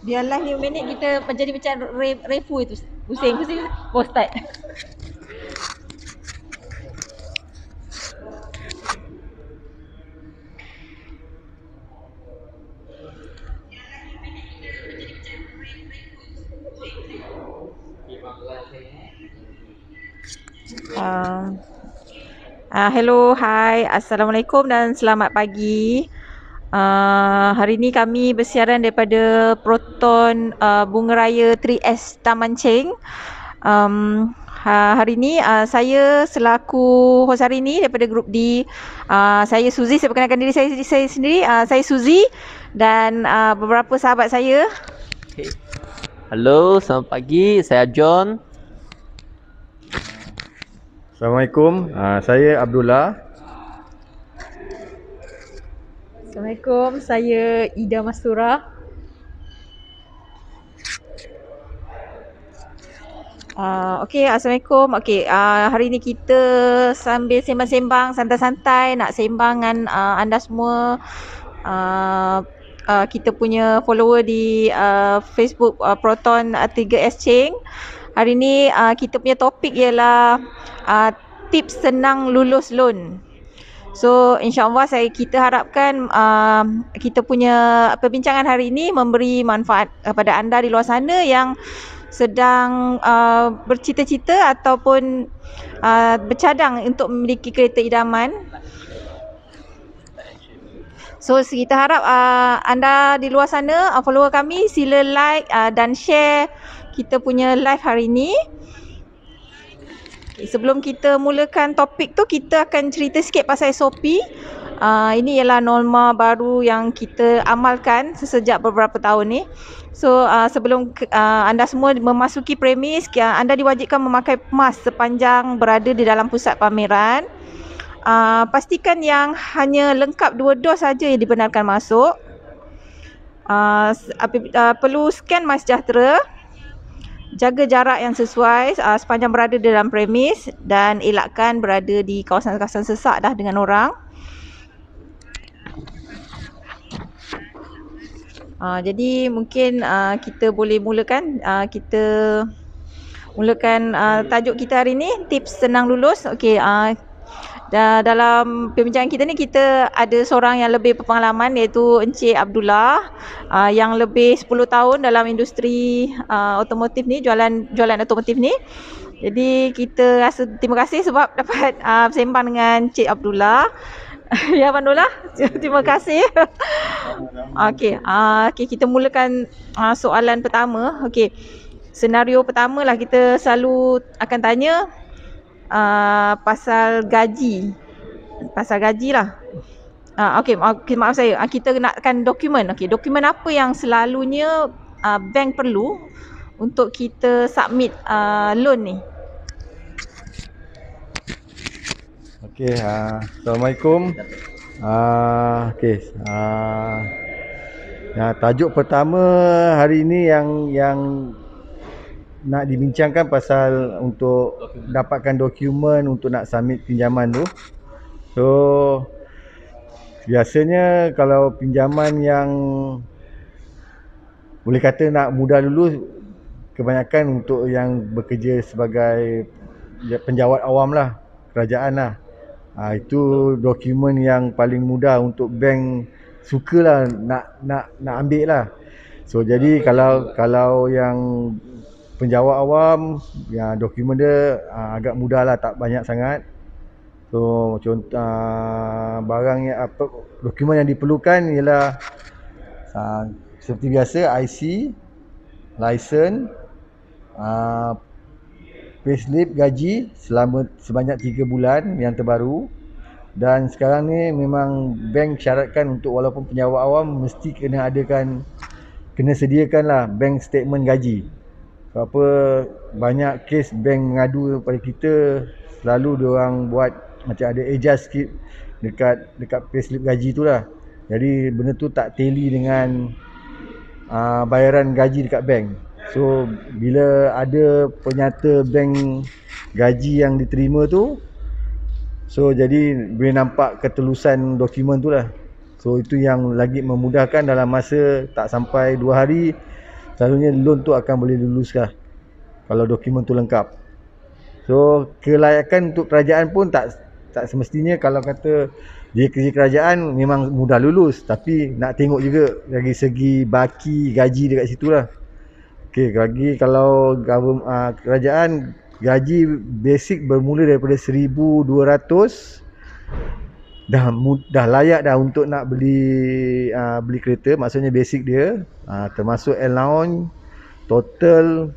Biarlah 5 minit kita menjadi macam refu itu. Pusing-pusing. Oh, start. Hello, hi, Assalamualaikum dan selamat pagi. Hari ini kami bersiaran daripada Proton Bunga Raya 3S Taman Cheng. Hari ini saya selaku hos hari ini daripada grup D. Saya Suzy, saya perkenalkan diri saya sendiri. Saya Suzy dan beberapa sahabat saya. Okay. Halo, selamat pagi. Saya John. Assalamualaikum, saya Abdullah. Assalamualaikum, saya Ida Mastura. Okey, Assalamualaikum. Okey, hari ni kita sambil sembang-sembang santai-santai nak sembang dengan anda semua. Kita punya follower di Facebook Proton 3S Cheng. Hari ni kita punya topik ialah tips senang lulus loan. So insya-Allah kita harapkan kita punya perbincangan hari ini memberi manfaat kepada anda di luar sana yang sedang bercita-cita ataupun bercadang untuk memiliki kereta idaman. So kita harap anda di luar sana, follower kami, sila like dan share kita punya live hari ini. Okay, sebelum kita mulakan topik tu, kita akan cerita sikit pasal SOP. Ini ialah norma baru yang kita amalkan sesejak beberapa tahun ni. So sebelum anda semua memasuki premis, anda diwajibkan memakai mask sepanjang berada di dalam pusat pameran. Pastikan yang hanya lengkap 2 dos saja yang dibenarkan masuk. Perlu scan MySejahtera. Jaga jarak yang sesuai sepanjang berada di dalam premis dan elakkan berada di kawasan-kawasan sesak dah dengan orang. Jadi mungkin kita boleh mulakan. Kita mulakan tajuk kita hari ni, tips senang lulus. Okey, dalam perbincangan kita ni kita ada seorang yang lebih berpengalaman, iaitu Encik Abdullah, yang lebih 10 tahun dalam industri otomotif ni, jualan otomotif ni. Jadi kita rasa terima kasih sebab dapat bersembang dengan Encik Abdullah. Ya, Abdullah, terima kasih. Okey, kita mulakan soalan pertama. Okey, senario pertama lah, kita selalu akan tanya pasal gaji. Pasal gaji lah. Okey, maaf saya. Kita nakkan dokumen. Okey, dokumen apa yang selalunya bank perlu untuk kita submit loan ni? Okey, Assalamualaikum. Okey, tajuk pertama hari ini yang nak dibincangkan pasal untuk dapatkan dokumen untuk nak submit pinjaman tu. So biasanya kalau pinjaman yang boleh kata nak mudah lulus, kebanyakan untuk yang bekerja sebagai penjawat awam lah, kerajaan lah. Itu dokumen yang paling mudah untuk bank sukalah nak ambil lah. So jadi kalau yang penjawat awam, ya dokumen dia agak mudah lah, tak banyak sangat. So contoh barang yang dokumen yang diperlukan ialah seperti biasa IC, lesen, payslip gaji sebanyak 3 bulan yang terbaru. Dan sekarang ni memang bank syaratkan untuk walaupun penjawat awam mesti kena sediakan lah bank statement gaji. Sebab apa, banyak kes bank mengadu pada kita, selalu diorang buat macam ada adjust sikit dekat payslip gaji tu lah. Jadi benda tu tak tally dengan bayaran gaji dekat bank. So bila ada penyata bank gaji yang diterima tu, So jadi boleh nampak ketelusan dokumen tu lah. So itu yang lagi memudahkan dalam masa tak sampai 2 hari, selalunya loan tu akan boleh lulus lah kalau dokumen tu lengkap. So kelayakan untuk kerajaan pun tak semestinya kalau kata dia kerja kerajaan memang mudah lulus, tapi nak tengok juga dari segi baki gaji dekat situ lah. Okey, lagi kalau kerajaan gaji basic bermula daripada 1,200, dah layak dah untuk nak beli kereta. Maksudnya basic dia, termasuk allowance total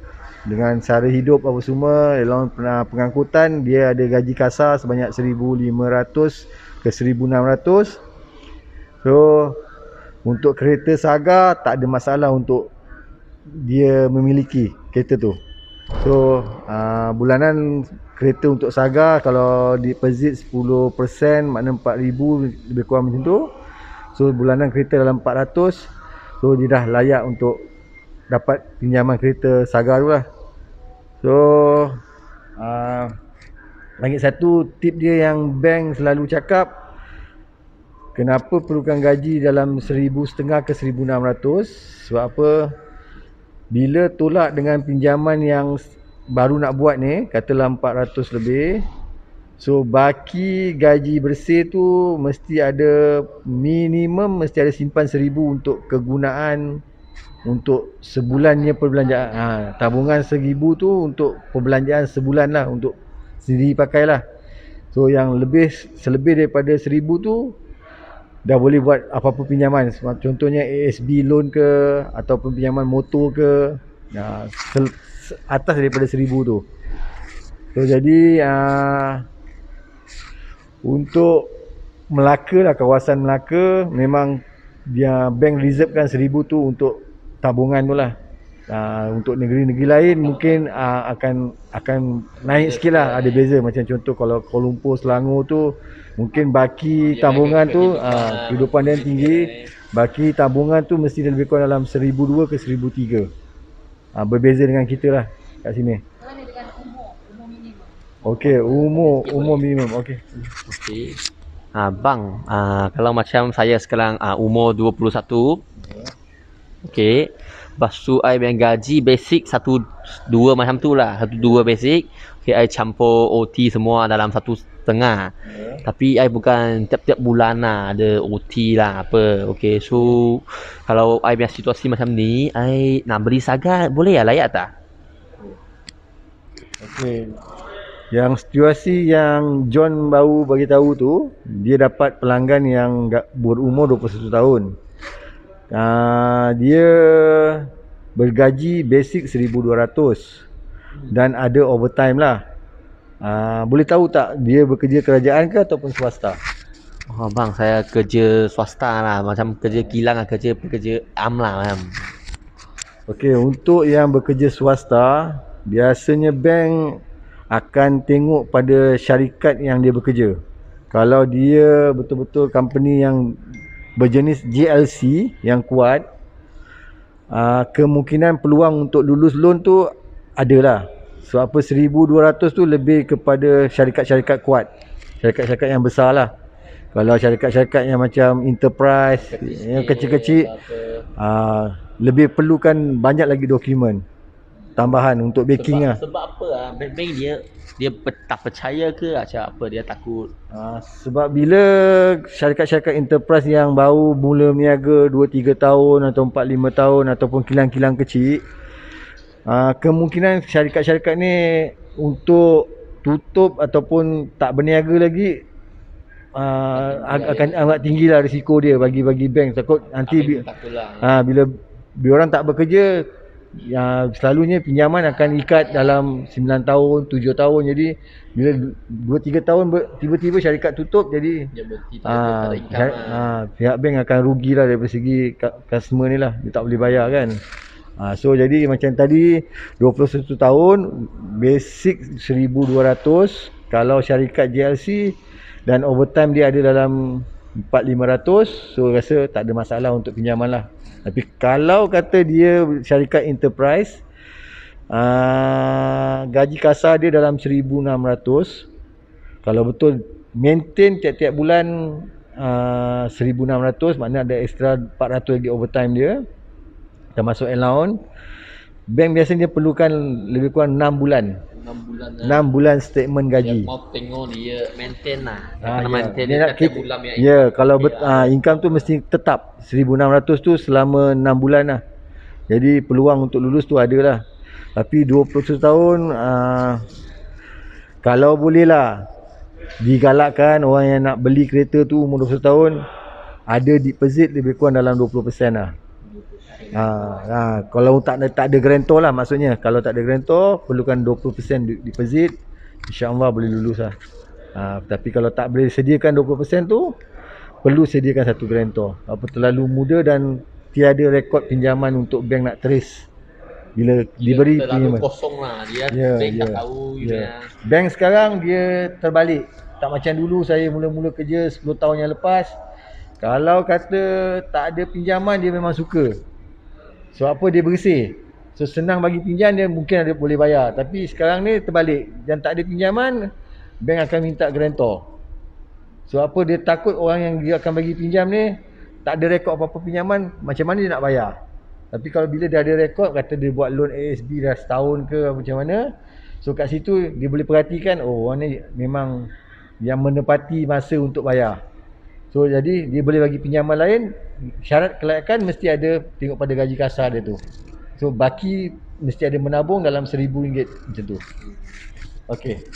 dengan sara hidup apa semua, allowance pengangkutan, dia ada gaji kasar sebanyak 1,500 ke 1,600. So untuk kereta Saga tak ada masalah untuk dia memiliki kereta tu. So bulanan kereta untuk Saga kalau deposit 10% makna 4,000 lebih kurang macam tu. So bulanan kereta dalam 400. So dia dah layak untuk dapat pinjaman kereta Saga tu lah. So lagi satu tip dia yang bank selalu cakap, kenapa perlukan gaji dalam 1,500 ke 1,600? Sebab apa? Bila tolak dengan pinjaman yang baru nak buat ni, katalah 400 lebih, so baki gaji bersih tu mesti ada minimum, mesti ada simpan 1,000 untuk kegunaan untuk sebulannya perbelanjaan. Tabungan 1,000 tu untuk perbelanjaan sebulan lah, untuk sendiri pakai lah. So yang selebih daripada 1,000 tu dah boleh buat apa-apa pinjaman. Contohnya ASB loan ke, ataupun pinjaman motor ke, atas daripada 1,000 tu. So jadi untuk Melaka lah, kawasan Melaka, memang dia bank reservekan 1,000 tu untuk tabungan tu lah. Untuk negeri-negeri lain mungkin akan naik sikit lah, ada beza. Macam contoh kalau Kuala Lumpur, Selangor tu mungkin baki tabungan tu kehidupan dia tinggi, baki tabungan tu mesti lebih kurang dalam 1,200 ke 1,300. Berbeza dengan kita lah kat sini. Mana dengan umur minimum? Okey, umur minimum. Okey. Bang, kalau macam saya sekarang umur 21. Okey. Lepas tu I punya gaji basic 1-2 macam tu lah. 1-2 basic. Okay, I campur OT semua dalam 1,5. Tapi I bukan tiap-tiap bulan lah ada OT lah apa. Okay, so kalau I punya situasi macam ni, I nak beli Saga boleh lah, layak tak? Okay. Yang situasi yang John baru bagi tahu tu, dia dapat pelanggan yang berumur 21 tahun. Dia bergaji basic 1,200 dan ada overtime lah. Boleh tahu tak dia bekerja kerajaan ke ataupun swasta? Bang, saya kerja swasta lah, macam kerja kilang lah, pekerja am lah macam. Okey, untuk yang bekerja swasta, biasanya bank akan tengok pada syarikat yang dia bekerja. Kalau dia betul-betul company yang berjenis JLC yang kuat, kemungkinan peluang untuk lulus loan tu adalah. Sebab apa, 1,200 tu lebih kepada syarikat-syarikat kuat, syarikat-syarikat yang besar lah. Kalau syarikat-syarikat yang macam enterprise, yang kecil-kecil, lebih perlukan banyak lagi dokumen tambahan untuk backing lah. Sebab apa bank dia tak percaya ke macam apa, dia takut? Sebab bila syarikat-syarikat enterprise yang baru mula berniaga 2-3 tahun atau 4-5 tahun ataupun kilang-kilang kecil, kemungkinan syarikat-syarikat ni untuk tutup ataupun tak berniaga lagi akan agak tinggi lah risiko dia bagi bank. Takut nanti bila orang tak bekerja, selalunya pinjaman akan ikat dalam 9 tahun, 7 tahun. Jadi bila 2-3 tahun tiba-tiba syarikat tutup, jadi pihak bank akan rugilah dari segi customer ni lah, dia tak boleh bayar kan. So jadi macam tadi 21 tahun basic 1,200. Kalau syarikat JLC dan overtime dia ada dalam 400-500, so rasa tak ada masalah untuk pinjaman lah. Tapi kalau kata dia syarikat enterprise, gaji kasar dia dalam 1,600. Kalau betul maintain tiap-tiap bulan 1,600, maknanya ada extra 400 lagi overtime dia, termasuk allowance. Bank biasanya dia perlukan lebih kurang 6 bulan. 6 bulan 6 bulan statement gaji. Dia mau tengok dia maintain lah. Dia Ah, kena ya. maintain Dia dia nak tiap keep- bulan punya. Ya, kalau lah. income tu mesti tetap 1,600 tu selama 6 bulan lah. Jadi peluang untuk lulus tu ada lah. Tapi 21 tahun kalau boleh lah digalakkan orang yang nak beli kereta tu umur 21 tahun ada deposit lebih kurang dalam 20% lah. Kalau tak ada guarantor lah, maksudnya kalau tak ada guarantor perlukan 20% deposit, insya-Allah boleh lulus lah. Tapi kalau tak boleh sediakan 20% tu perlu sediakan satu guarantor. Apa terlalu muda dan tiada rekod pinjaman untuk bank nak trace bila diberi terlalu pinjaman. kosong lah. Dia Ya, bank tak ya, tahu you ya. punya. Bank sekarang dia terbalik. Tak macam dulu saya mula-mula kerja 10 tahun yang lepas. Kalau kata tak ada pinjaman dia memang suka. So apa dia bersih. So senang bagi pinjam dia mungkin ada boleh bayar. Tapi sekarang ni terbalik. Dan tak ada pinjaman, bank akan minta guarantor. So apa dia takut orang yang dia akan bagi pinjam ni tak ada rekod apa-apa pinjaman, macam mana dia nak bayar. Tapi kalau bila dia ada rekod, kata dia buat loan ASB dah setahun ke macam mana, so kat situ dia boleh perhatikan, oh orang ni memang yang menepati masa untuk bayar. So jadi dia boleh bagi pinjaman lain, syarat kelayakan mesti ada tengok pada gaji kasar dia tu. So baki mesti ada menabung dalam RM1,000 macam tu. Okey.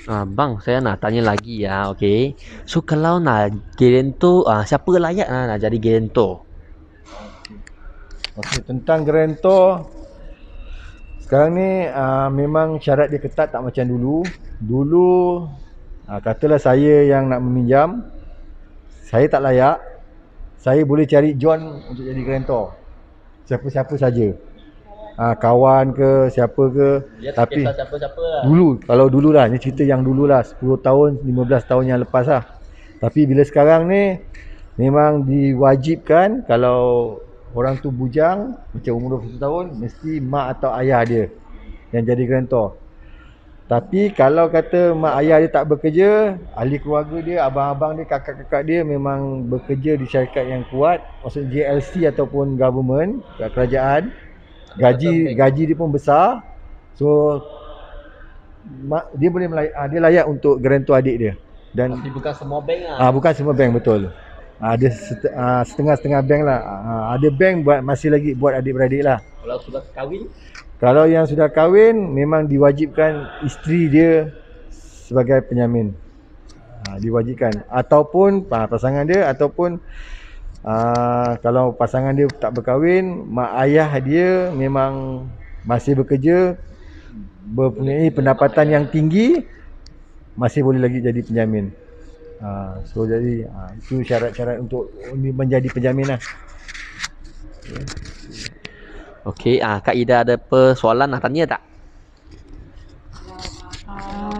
Bang, saya nak tanya lagi ya, okey. So kalau nak guarantor, siapa layak nak jadi guarantor? Okey, tentang guarantor sekarang ni memang syarat dia ketat, tak macam dulu. Dulu katalah saya yang nak meminjam, saya tak layak, saya boleh cari John untuk jadi guarantor. Siapa-siapa saja. Kawan ke, siapa ke. Dia Tapi tak kisah siapa-siapa lah. kalau dulu lah, ni cerita yang dulu lah, 10 tahun, 15 tahun yang lepas lah. Tapi bila sekarang ni memang diwajibkan kalau orang tu bujang macam umur 20 tahun, mesti mak atau ayah dia yang jadi guarantor. Tapi kalau kata mak ayah dia tak bekerja, ahli keluarga dia, abang-abang dia, kakak-kakak dia memang bekerja di syarikat yang kuat, maksud JLC ataupun government, kerajaan, gaji dia pun besar. So dia boleh dia layak untuk guarantor adik dia. Dan Tapi bukan semua bank lah. bukan semua bank, betul. Ada setengah-setengah bank lah. Ada bank masih lagi buat adik-beradik lah. Kalau sudah kahwin, Kalau yang sudah kahwin memang diwajibkan isteri dia sebagai penjamin. Diwajibkan. Ataupun pasangan dia, ataupun kalau pasangan dia tak berkahwin, mak ayah dia memang masih bekerja, mempunyai pendapatan yang tinggi, masih boleh lagi jadi penjamin. So jadi itu syarat-syarat untuk menjadi penjamin lah. okey. Kak Ida ada persoalan nak tanya tak?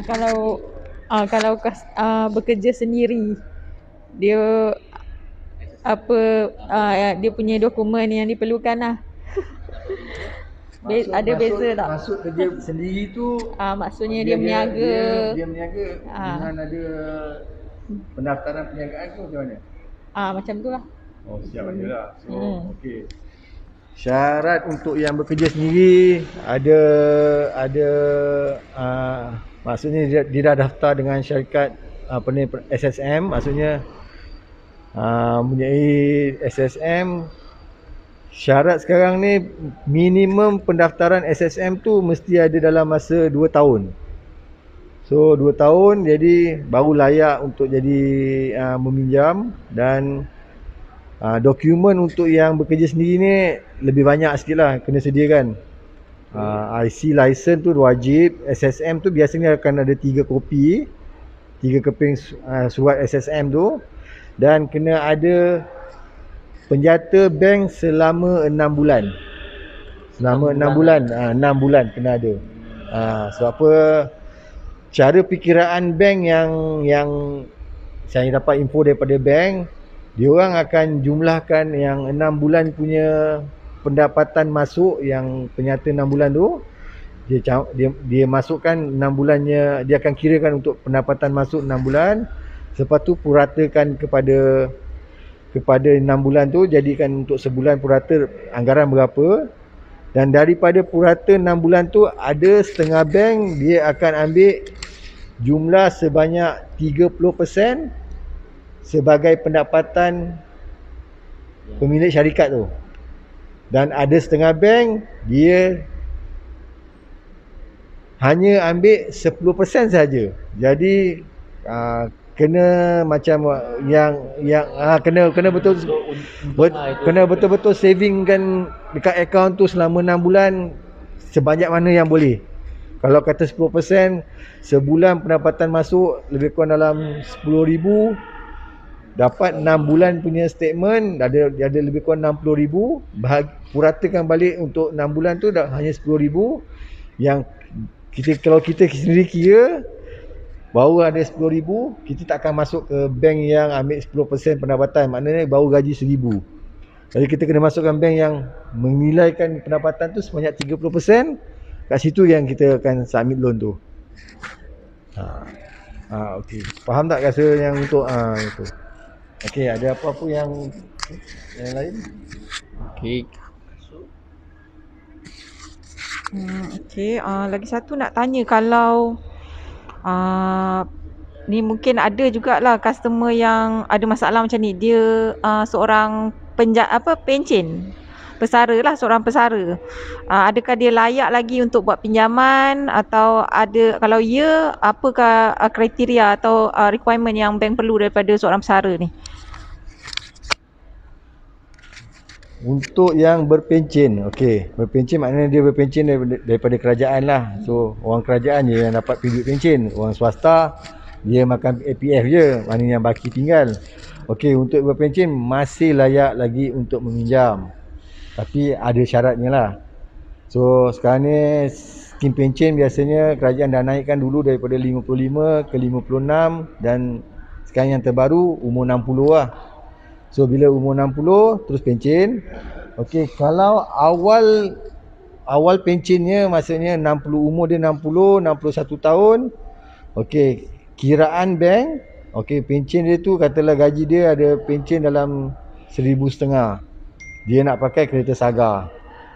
Kalau bekerja sendiri, dia dia punya dokumen yang diperlukan lah. Ada beza tak? Maksud kerja sendiri tu Maksudnya dia meniaga. Dia meniaga dengan ada pendaftaran perniagaan tu macam mana? Macam tu lah. Oh, siap ada lah. So, okey. Syarat untuk yang bekerja sendiri ada maksudnya dia dah daftar dengan syarikat SSM, maksudnya mempunyai SSM. Syarat sekarang ni minimum pendaftaran SSM tu mesti ada dalam masa 2 tahun. So 2 tahun jadi baru layak untuk jadi meminjam. Dan dokumen untuk yang bekerja sendiri ni lebih banyak sikit lah kena sediakan. IC license tu wajib. SSM tu biasanya akan ada 3 kopi, 3 keping surat SSM tu. Dan kena ada penjata bank selama 6 bulan. Selama 6 bulan, 6 bulan kena ada. So apa cara perkiraan bank yang saya dapat info daripada bank, diorang akan jumlahkan yang 6 bulan punya pendapatan masuk yang penyata 6 bulan tu Dia masukkan 6 bulannya, dia akan kirakan untuk pendapatan masuk 6 bulan. Lepas tu puratakan kepada 6 bulan tu, jadikan untuk sebulan purata anggaran berapa. Dan daripada purata 6 bulan tu, ada setengah bank dia akan ambil jumlah sebanyak 30% sebagai pendapatan pemilik syarikat tu. Dan ada setengah bank dia hanya ambil 10% saja. Jadi kena macam kena betul-betul savingkan dekat akaun tu selama 6 bulan sebanyak mana yang boleh. Kalau kata 10%, sebulan pendapatan masuk lebih kurang dalam 10,000, dapat 6 bulan punya statement ada lebih kurang 60,000, puratakan balik untuk 6 bulan tu dah hanya 10,000. Yang kalau kita sendiri kira baru ada 10,000, kita tak akan masuk ke bank yang ambil 10% pendapatan, maknanya baru gaji 1,000. Jadi kita kena masukkan bank yang menilaikan pendapatan tu sebanyak 30%, kat situ yang kita akan submit loan tu. Okey. Faham tak rasa yang untuk itu? Okey, ada apa-apa yang lain? Okey. Okey, lagi satu nak tanya, kalau ni mungkin ada jugalah customer yang ada masalah macam ni. Dia seorang pencen, pesara lah, seorang pesara. Adakah dia layak lagi untuk buat pinjaman, atau ada, kalau ya, apakah kriteria atau requirement yang bank perlu daripada seorang pesara ni? Untuk yang berpencen, okey, berpencen maknanya dia berpencen daripada kerajaan lah. So orang kerajaan je yang dapat duit pencen. Orang swasta dia makan APF je, maknanya yang baki tinggal. Okey, untuk berpencen masih layak lagi untuk meminjam, tapi ada syaratnya lah. So sekarang ni skim pencen biasanya kerajaan dah naikkan dulu daripada 55 ke 56, dan sekarang yang terbaru umur 60 lah. So bila umur 60 terus pencen. Okey, kalau awal pencennya maksudnya umur dia 61 tahun. Okey, kiraan bank, okey, pencen dia tu katalah gaji dia ada pencen dalam 1,500. Dia nak pakai kereta Saga.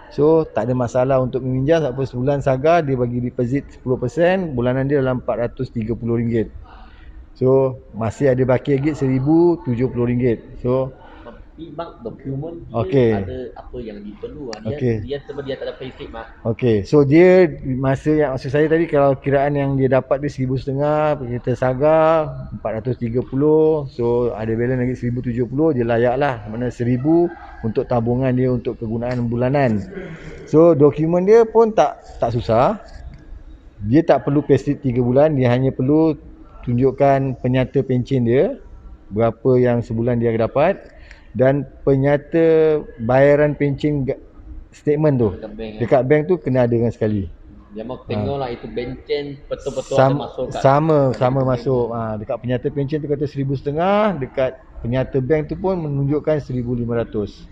So tak ada masalah untuk meminjam, sebab sebulan Saga dia bagi deposit 10%, bulanan dia dalam RM430. So masih ada baki lagi RM1,070. So tapi bang, dokumen dia okey, ada apa yang diperlu dia, okey, dia dia tak ada payslip mak. Okey, so dia maksud saya tadi, kalau kiraan yang dia dapat dia 1,500, kereta Saga 430, so ada balance lagi 1,070, dia layak lah. Mana 1,000 untuk tabungan dia untuk kegunaan bulanan. So dokumen dia pun tak susah. Dia tak perlu payslip 3 bulan, dia hanya perlu tunjukkan penyata pencen dia, berapa yang sebulan dia dapat, dan penyata bayaran pencen statement tu dekat bank tu kena ada dengan sekali. Dia mau tengoklah itu pencen betul-betul ada masuk kat sama masuk. Dekat penyata pencen tu kata 1,500, dekat penyata bank tu pun menunjukkan 1,500.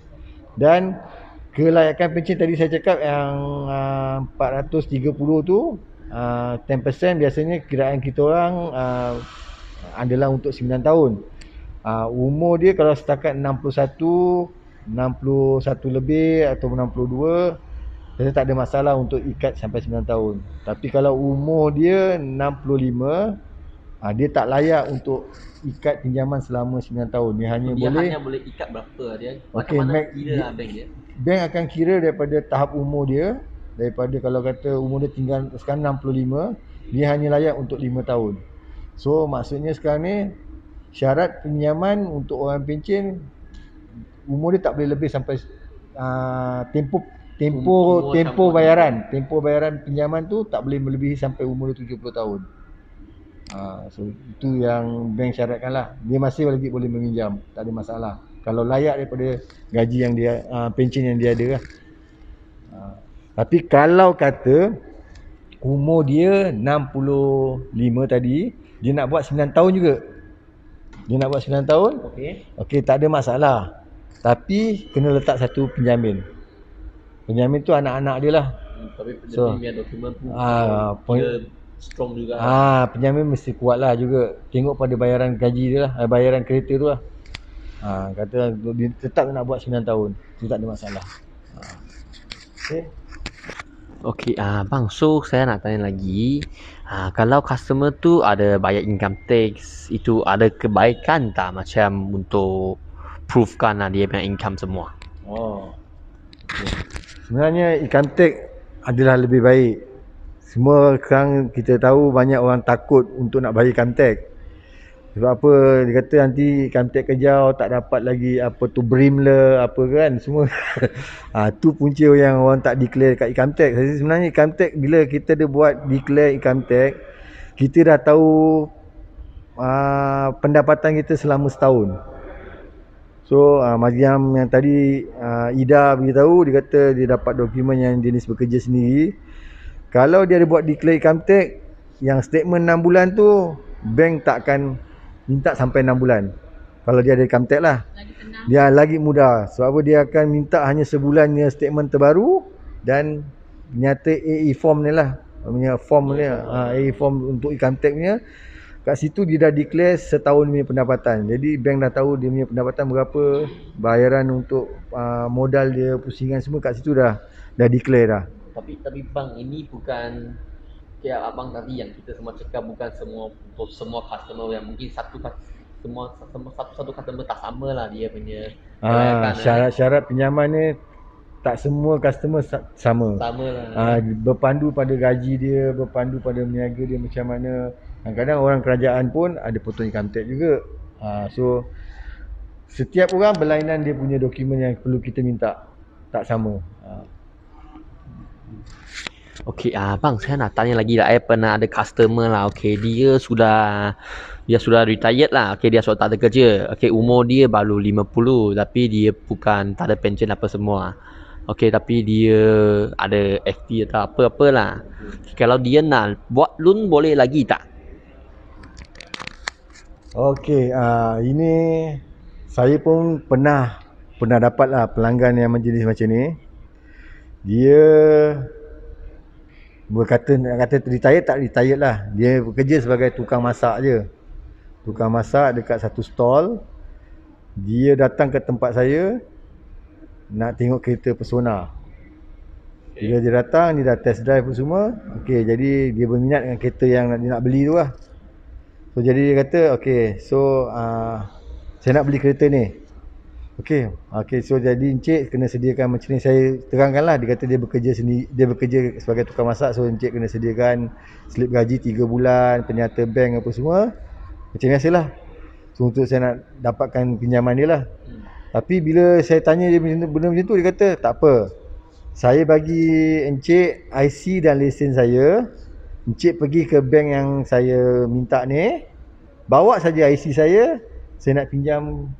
Dan kelayakan pencen tadi saya cakap yang 430 tu, 10% biasanya kiraan kita orang adalah untuk 9 tahun. Umur dia kalau setakat 61 lebih atau 62, saya tak ada masalah untuk ikat sampai 9 tahun. Tapi kalau umur dia 65, dia tak layak untuk ikat pinjaman selama 9 tahun. Dia hanya boleh ikat berapa dia? Macam mana kira bank dia? Bank akan kira daripada tahap umur dia. Daripada kalau kata umur dia tinggal sekarang 65, dia hanya layak untuk 5 tahun. So maksudnya sekarang ni syarat pinjaman untuk orang pencen, umur dia tak boleh lebih sampai tempoh bayaran pinjaman tu tak boleh melebihi sampai umur dia 70 tahun. So itu yang bank syaratkan lah. Dia masih lagi boleh meminjam, tak ada masalah kalau layak daripada gaji yang dia pencen yang dia ada lah. Tapi kalau kata umur dia 65 tadi, dia nak buat 9 tahun juga. Dia nak buat 9 tahun. Okey, tak ada masalah. Tapi kena letak satu penjamin. Penjamin tu anak-anak dia lah. Tapi So, penjamin punya dokumen pun point, dia strong juga. penjamin mesti kuat lah juga. Tengok pada bayaran gaji dia lah, bayaran kereta tu lah. Kata dia tetap nak buat 9 tahun. Itu tak ada masalah. Okay. Okey, bang, so saya nak tanya lagi. Kalau customer tu ada bayar income tax, itu ada kebaikan tak macam untuk proofkan lah dia punya income semua? Okay. Sebenarnya income tax adalah lebih baik. Semua sekarang kita tahu banyak orang takut untuk nak bayar income tax. Sebab apa? Dia kata nanti income tax kejau, tak dapat lagi apa tu BRIM lah, apa kan semua. Tu punca yang orang tak declare kat income tax. Jadi sebenarnya income tax bila kita dah buat declare income tax, kita dah tahu pendapatan kita selama setahun. So macam yang tadi Ida beritahu, dia kata dia dapat dokumen yang jenis bekerja sendiri. Kalau dia ada buat declare income tax, yang statement 6 bulan tu bank tak akan minta sampai 6 bulan. Kalau dia ada income tax lah, dia lagi mudah. Sebab apa? Dia akan minta hanya sebulan punya statement terbaru dan nyata AE form ni lah, punya form ni, AE form untuk income tax punya. Kat situ dia dah declare setahun punya pendapatan. Jadi bank dah tahu dia punya pendapatan berapa, bayaran untuk modal dia, pusingan semua kat situ dah declare dah. Tapi bang, ini bukan kayak abang tadi yang kita semua cakap, bukan semua untuk semua customer yang mungkin satu customer tak sama lah dia punya syarat pinjaman ni tak semua customer sama. Sama lah. Berpandu pada gaji dia, berpandu pada niaga dia macam mana. Kadang-kadang orang kerajaan pun ada potong income tax juga. So setiap orang berlainan dia punya dokumen yang perlu kita minta, tak sama. Okey, bang, saya nak tanya lagi lah. Saya pernah ada customer lah. Okey, dia sudah retired lah. Okey, dia sudah tak ada kerja. Okey, umur dia baru 50, tapi dia bukan tak ada pension apa semua. Okey, tapi dia ada FD atau apa-apa lah. Kalau dia nak buat loan boleh lagi tak? Okey, ini saya pun pernah dapat lah pelanggan yang jenis macam ni. Dia nak kata retired, tak retired lah. Dia bekerja sebagai tukang masak je. Tukang masak dekat satu stall. Dia datang ke tempat saya nak tengok kereta Persona. Bila dia datang, dia dah test drive pun semua. Okey, jadi dia berminat dengan kereta yang dia nak beli tu lah. So jadi dia kata, okey, so saya nak beli kereta ni. Okey, so jadi encik kena sediakan macam ni. Saya terangkanlah, dia kata dia bekerja sendiri, dia bekerja sebagai tukang masak. So encik kena sediakan slip gaji 3 bulan, penyata bank apa semua. Macam biasalah. So untuk saya nak dapatkan pinjaman dia lah. Tapi bila saya tanya dia benda macam tu, dia kata tak apa, saya bagi encik IC dan lesen saya. Encik pergi ke bank yang saya minta ni, bawa saja IC saya nak pinjam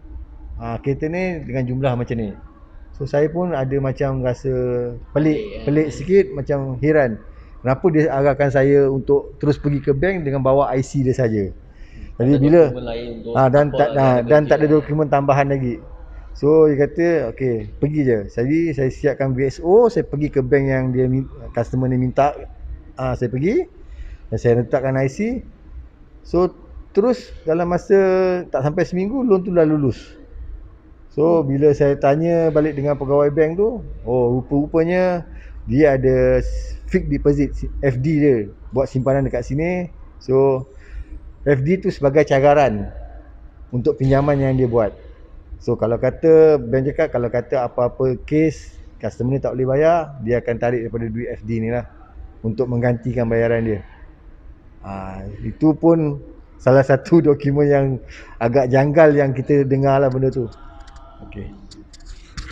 kereta ni dengan jumlah macam ni. So saya pun ada macam rasa pelik sikit, macam heran. Kenapa dia arahkan saya untuk terus pergi ke bank dengan bawa IC dia saja. Jadi bila dan tak ada dokumen tambahan lagi. So dia kata okey, pergi je. Jadi saya siapkan VSO, saya pergi ke bank yang dia customer ni minta. Saya pergi dan saya letakkan IC. So terus dalam masa tak sampai seminggu loan tu dah lulus. So bila saya tanya balik dengan pegawai bank tu, rupa-rupanya dia ada fixed deposit, FD dia, buat simpanan dekat sini. So FD tu sebagai cagaran untuk pinjaman yang dia buat. So kalau kata bank cakap, kalau kata apa-apa kes customer ni tak boleh bayar, dia akan tarik daripada duit FD ni lah untuk menggantikan bayaran dia. Itu pun salah satu dokumen yang agak janggal yang kita dengar lah benda tu. Okey.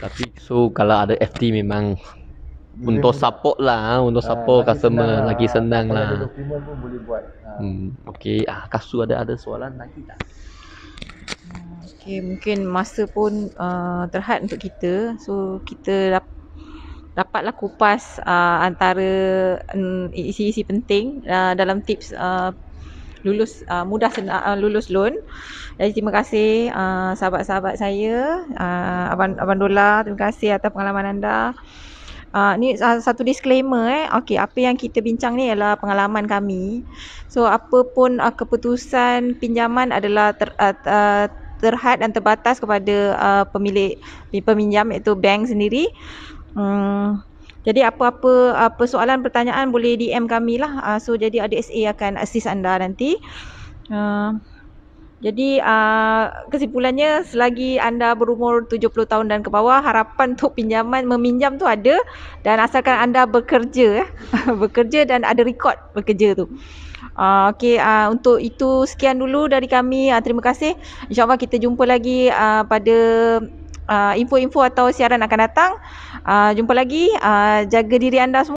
Tapi so kalau ada FD memang untuk support lah, untuk support customer lagi senang lah. Ada dokumen pun boleh buat. Okey, Kasu ada soalan lagi tak? Okey, mungkin masa pun terhad untuk kita. So kita dapatlah kupas antara isi-isi penting dalam tips lulus mudah lulus loan. Jadi terima kasih sahabat-sahabat saya, Abang Dola, terima kasih atas pengalaman anda. Ni satu disclaimer Okey, apa yang kita bincang ni ialah pengalaman kami. So apa pun keputusan pinjaman adalah terhad dan terbatas kepada pemilik peminjam iaitu bank sendiri. Jadi apa-apa soalan pertanyaan boleh DM kami lah. So jadi ADSA akan assist anda nanti. Jadi kesimpulannya, selagi anda berumur 70 tahun dan ke bawah, harapan untuk meminjam tu ada, dan asalkan anda bekerja bekerja dan ada rekod bekerja tu. Okey, untuk itu sekian dulu dari kami. Terima kasih. InsyaAllah kita jumpa lagi pada info-info atau siaran akan datang. Jumpa lagi. Jaga diri anda semua.